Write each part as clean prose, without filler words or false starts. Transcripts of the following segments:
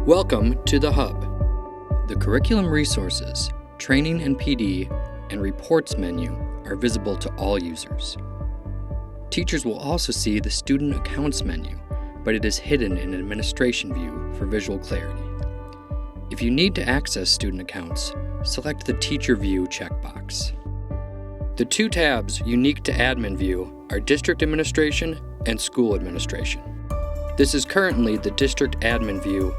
Welcome to the Hub. The curriculum resources, training and PD, and reports menu are visible to all users. Teachers will also see the student accounts menu, but it is hidden in administration view for visual clarity. If you need to access student accounts, select the Teacher View checkbox. The two tabs unique to Admin View are District Administration and School Administration. This is currently the District Admin View.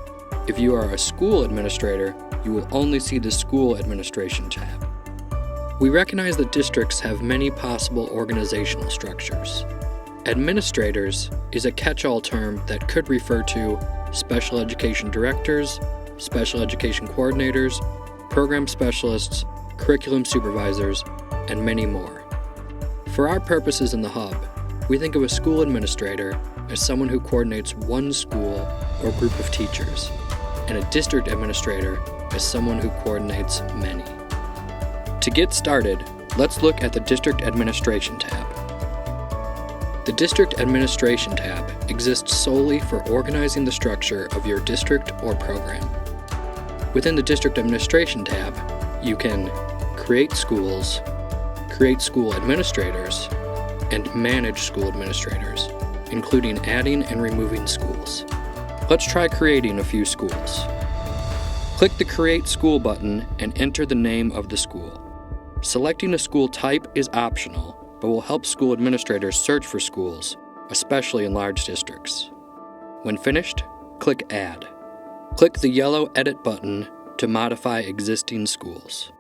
If you are a school administrator, you will only see the School Administration tab. We recognize that districts have many possible organizational structures. Administrators is a catch-all term that could refer to special education directors, special education coordinators, program specialists, curriculum supervisors, and many more. For our purposes in the Hub, we think of a school administrator as someone who coordinates one school or group of teachers, and a district administrator as someone who coordinates many. To get started, let's look at the District Administration tab. The District Administration tab exists solely for organizing the structure of your district or program. Within the District Administration tab, you can create schools, create school administrators, and manage school administrators, including adding and removing schools. Let's try creating a few schools. Click the Create School button and enter the name of the school. Selecting a school type is optional, but will help school administrators search for schools, especially in large districts. When finished, click Add. Click the yellow Edit button to modify existing schools.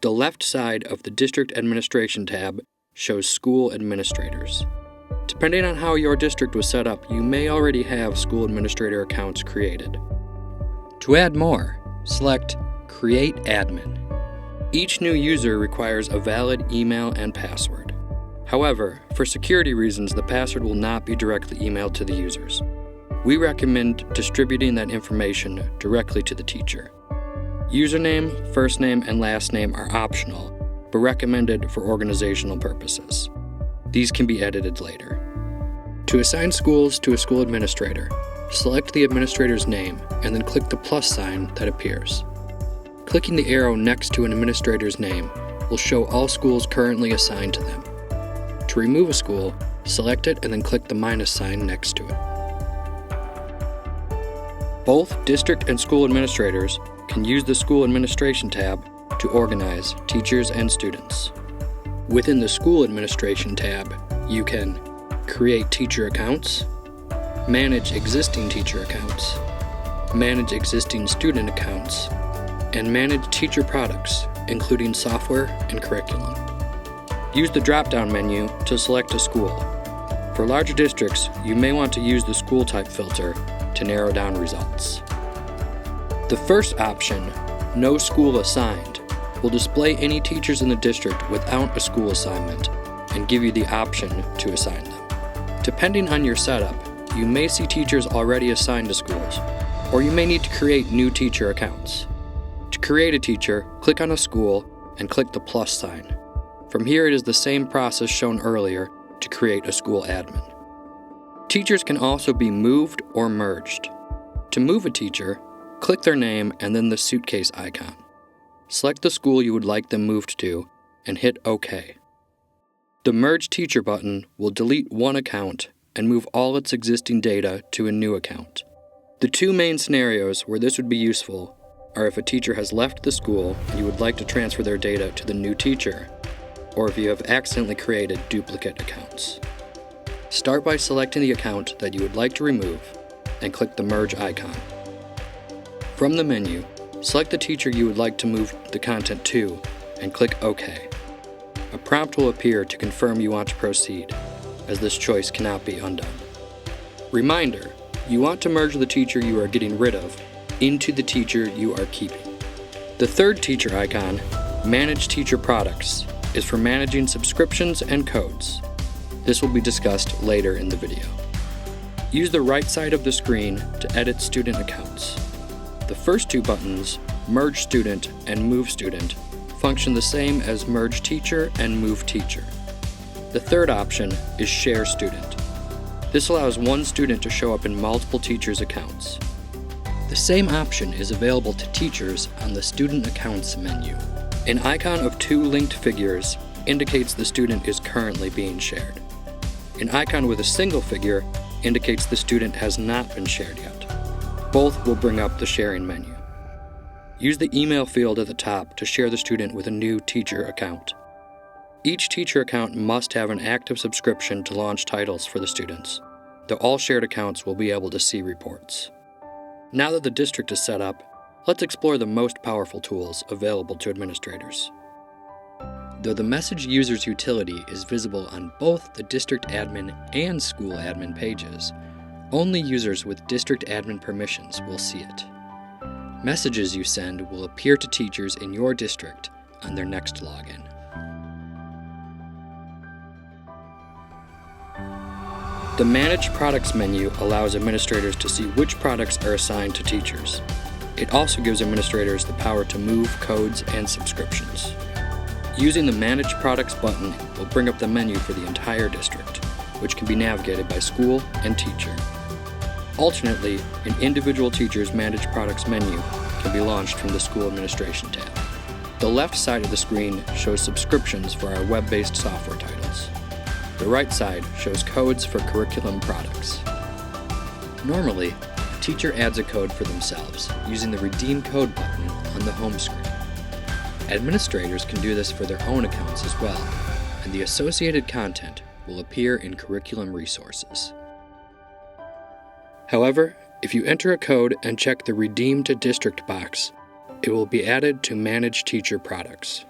The left side of the District Administration tab shows School Administrators. Depending on how your district was set up, you may already have school administrator accounts created. To add more, select Create Admin. Each new user requires a valid email and password. However, for security reasons, the password will not be directly emailed to the users. We recommend distributing that information directly to the teacher. Username, first name, and last name are optional, but recommended for organizational purposes. These can be edited later. To assign schools to a school administrator, select the administrator's name and then click the plus sign that appears. Clicking the arrow next to an administrator's name will show all schools currently assigned to them. To remove a school, select it and then click the minus sign next to it. Both district and school administrators can use the School Administration tab to organize teachers and students. Within the School Administration tab, you can create teacher accounts, manage existing teacher accounts, manage existing student accounts, and manage teacher products, including software and curriculum. Use the drop-down menu to select a school. For larger districts, you may want to use the school type filter to narrow down results. The first option, No School Assigned, will display any teachers in the district without a school assignment and give you the option to assign them. Depending on your setup, you may see teachers already assigned to schools, or you may need to create new teacher accounts. To create a teacher, click on a school and click the plus sign. From here, it is the same process shown earlier to create a school admin. Teachers can also be moved or merged. To move a teacher, click their name and then the suitcase icon. Select the school you would like them moved to and hit OK. The Merge Teacher button will delete one account and move all its existing data to a new account. The two main scenarios where this would be useful are if a teacher has left the school and you would like to transfer their data to the new teacher, or if you have accidentally created duplicate accounts. Start by selecting the account that you would like to remove and click the Merge icon. From the menu, select the teacher you would like to move the content to and click OK. A prompt will appear to confirm you want to proceed, as this choice cannot be undone. Reminder, you want to merge the teacher you are getting rid of into the teacher you are keeping. The third teacher icon, Manage Teacher Products, is for managing subscriptions and codes. This will be discussed later in the video. Use the right side of the screen to edit student accounts. The first two buttons, Merge Student and Move Student, function the same as Merge Teacher and Move Teacher. The third option is Share Student. This allows one student to show up in multiple teachers' accounts. The same option is available to teachers on the Student Accounts menu. An icon of two linked figures indicates the student is currently being shared. An icon with a single figure indicates the student has not been shared yet. Both will bring up the sharing menu. Use the email field at the top to share the student with a new teacher account. Each teacher account must have an active subscription to launch titles for the students, though all shared accounts will be able to see reports. Now that the district is set up, let's explore the most powerful tools available to administrators. Though the Message Users utility is visible on both the District Admin and School Admin pages, only users with District Admin permissions will see it. Messages you send will appear to teachers in your district on their next login. The Manage Products menu allows administrators to see which products are assigned to teachers. It also gives administrators the power to move codes and subscriptions. Using the Manage Products button will bring up the menu for the entire district, which can be navigated by school and teacher. Alternately, an individual teacher's Manage Products menu can be launched from the School Administration tab. The left side of the screen shows subscriptions for our web-based software titles. The right side shows codes for curriculum products. Normally, a teacher adds a code for themselves using the Redeem Code button on the home screen. Administrators can do this for their own accounts as well, and the associated content will appear in curriculum resources. However, if you enter a code and check the Redeem to District box, it will be added to Manage Teacher Products.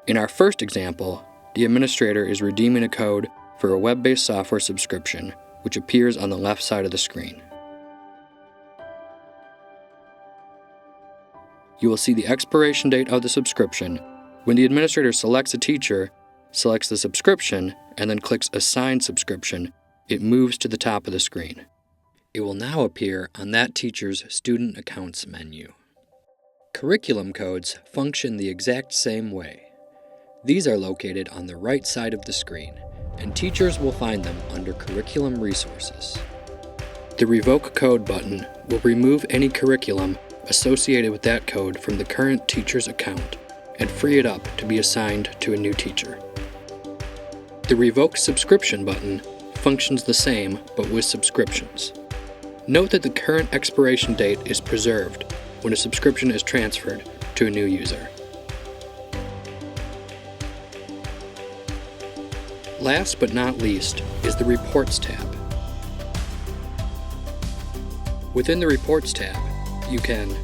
In our first example, the administrator is redeeming a code for a web-based software subscription, which appears on the left side of the screen. You will see the expiration date of the subscription when the administrator selects a teacher, selects the subscription, and then clicks Assign Subscription. It moves to the top of the screen. It will now appear on that teacher's Student Accounts menu. Curriculum codes function the exact same way. These are located on the right side of the screen, and teachers will find them under Curriculum Resources. The Revoke Code button will remove any curriculum associated with that code from the current teacher's account and free it up to be assigned to a new teacher. The Revoke Subscription button functions the same but with subscriptions. Note that the current expiration date is preserved when a subscription is transferred to a new user. Last but not least is the Reports tab. Within the Reports tab, you can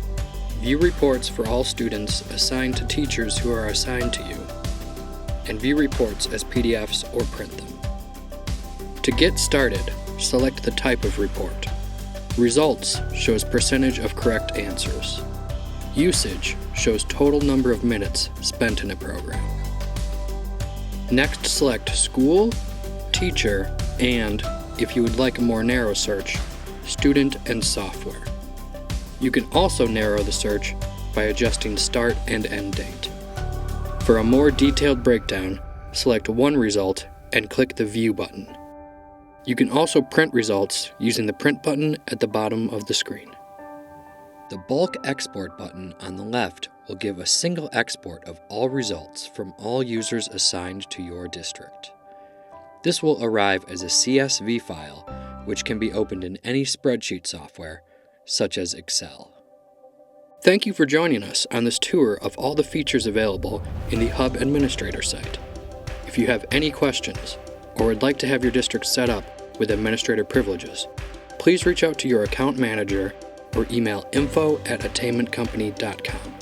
view reports for all students assigned to teachers who are assigned to you, and view reports as PDFs or print them. To get started, select the type of report. Results shows percentage of correct answers. Usage shows total number of minutes spent in a program. Next, select School, Teacher, and, if you would like a more narrow search, Student and Software. You can also narrow the search by adjusting start and end date. For a more detailed breakdown, select one result and click the View button. You can also print results using the Print button at the bottom of the screen. The Bulk Export button on the left will give a single export of all results from all users assigned to your district. This will arrive as a CSV file, which can be opened in any spreadsheet software, such as Excel. Thank you for joining us on this tour of all the features available in the Hub Administrator site. If you have any questions or would like to have your district set up with administrator privileges, please reach out to your account manager or email info@attainmentcompany.com.